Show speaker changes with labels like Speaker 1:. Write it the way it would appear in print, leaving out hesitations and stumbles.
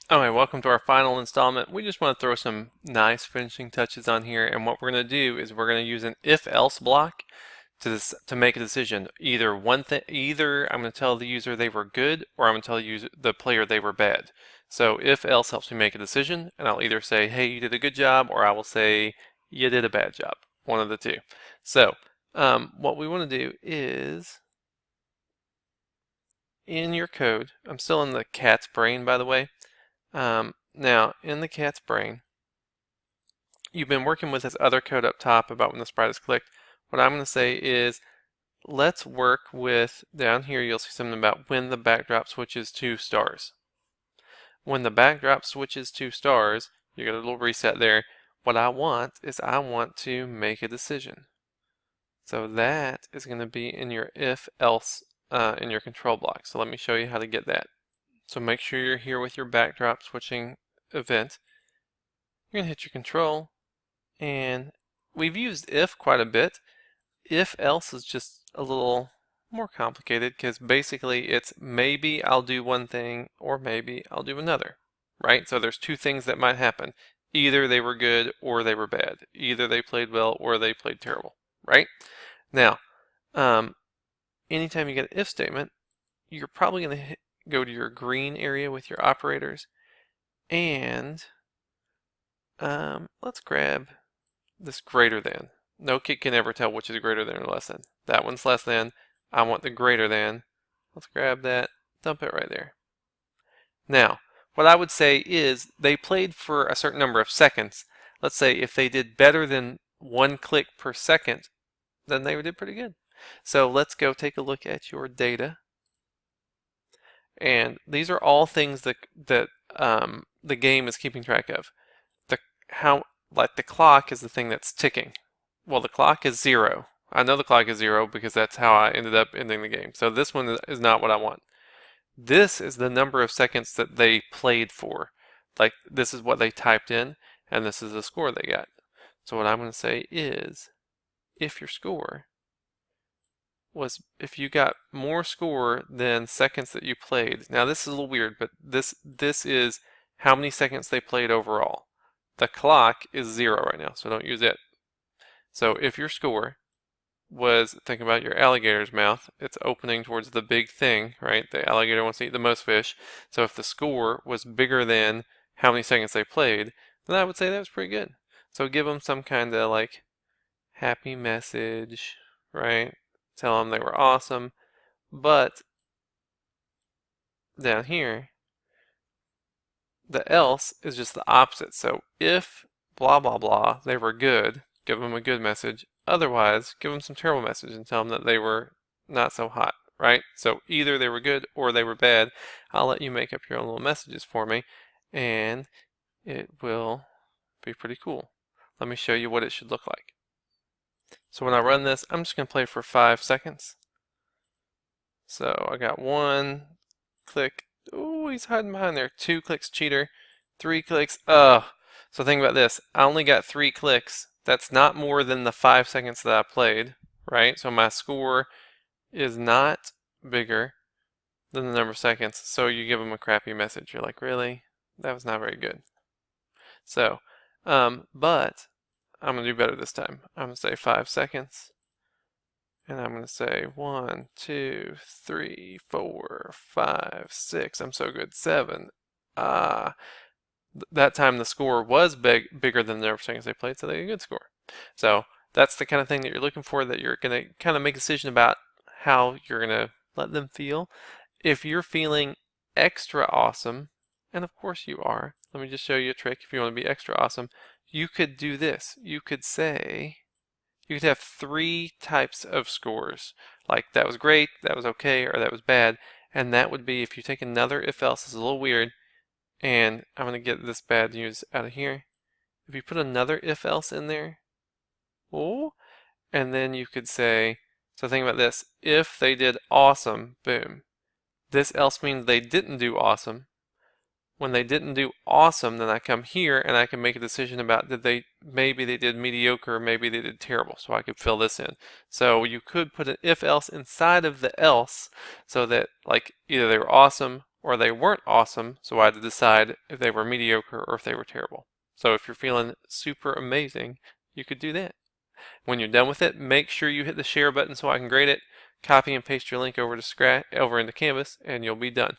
Speaker 1: Alright, welcome to our final installment. We just want to throw some nice finishing touches on here, and what we're going to do is we're going to use an if-else block to make a decision. Either I'm going to tell the user they were good, or I'm going to tell the player they were bad. So if-else helps me make a decision, and I'll either say, hey, you did a good job, or I will say, you did a bad job. One of the two. So what we want to do is, in your code, I'm still in the cat's brain, by the way. Now, in the cat's brain, you've been working with this other code up top about when the sprite is clicked. What I'm going to say is, let's work with, down here you'll see something about when the backdrop switches to stars. When the backdrop switches to stars, you get a little reset there. What I want is I want to make a decision. So that is going to be in your if-else in your control block. So let me show you how to get that. So make sure you're here with your backdrop switching event. You're going to hit your control, and we've used if quite a bit. If else is just a little more complicated because basically it's maybe I'll do one thing or maybe I'll do another, right? So there's two things that might happen. Either they were good or they were bad. Either they played well or they played terrible, right? Now, anytime you get an if statement, you're probably going to go to your green area with your operators, and let's grab this greater than. No kid can ever tell which is greater than or less than. That one's less than. I want the greater than. Let's grab that, dump it right there. Now, what I would say is they played for a certain number of seconds. Let's say if they did better than 1 click per second, then they did pretty good. So let's go take a look at your data. And these are all things that the game is keeping track of. Like the clock is the thing that's ticking. Well, the clock is 0. I know the clock is 0 because that's how I ended up ending the game. So this one is not what I want. This is the number of seconds that they played for. Like this is what they typed in, and this is the score they got. So what I'm going to say is, if your score was, if you got more score than seconds that you played. Now this is a little weird, but this is how many seconds they played overall. The clock is 0 right now, so don't use it. So if your score was, think about your alligator's mouth, it's opening towards the big thing, right? The alligator wants to eat the most fish. So if the score was bigger than how many seconds they played, then I would say that was pretty good. So give them some kind of like happy message, right? Tell them they were awesome. But down here, the else is just the opposite. So if blah blah blah, they were good, give them a good message. Otherwise, give them some terrible message and tell them that they were not so hot, right? So either they were good or they were bad. I'll let you make up your own little messages for me, and it will be pretty cool. Let me show you what it should look like. So when I run this, I'm just going to play for 5 seconds. So I got 1 click. Oh, he's hiding behind there. 2 clicks, cheater. 3 clicks. So think about this. I only got 3 clicks. That's not more than the 5 seconds that I played, right? So my score is not bigger than the number of seconds. So you give them a crappy message. You're like, really? That was not very good. So, but I'm going to do better this time. I'm going to say 5 seconds. And I'm going to say 1, 2, 3, 4, 5, 6. I'm so good. 7. That time the score was bigger than the number of seconds they played, so they got a good score. So that's the kind of thing that you're looking for, that you're going to kind of make a decision about how you're going to let them feel. If you're feeling extra awesome, and of course you are, let me just show you a trick. If you want to be extra awesome, you could do this. You could say, you could have 3 types of scores. Like that was great, that was okay, or that was bad. And that would be, if you take another if else, it's a little weird, and I'm going to get this bad news out of here. If you put another if else in there, oh, and then you could say, so think about this, if they did awesome, boom. This else means they didn't do awesome. When they didn't do awesome, then I come here and I can make a decision about maybe they did mediocre, maybe they did terrible, so I could fill this in. So you could put an if else inside of the else, so that like either they were awesome or they weren't awesome, so I had to decide if they were mediocre or if they were terrible. So if you're feeling super amazing, you could do that. When you're done with it, make sure you hit the share button so I can grade it, copy and paste your link over into Canvas, and you'll be done.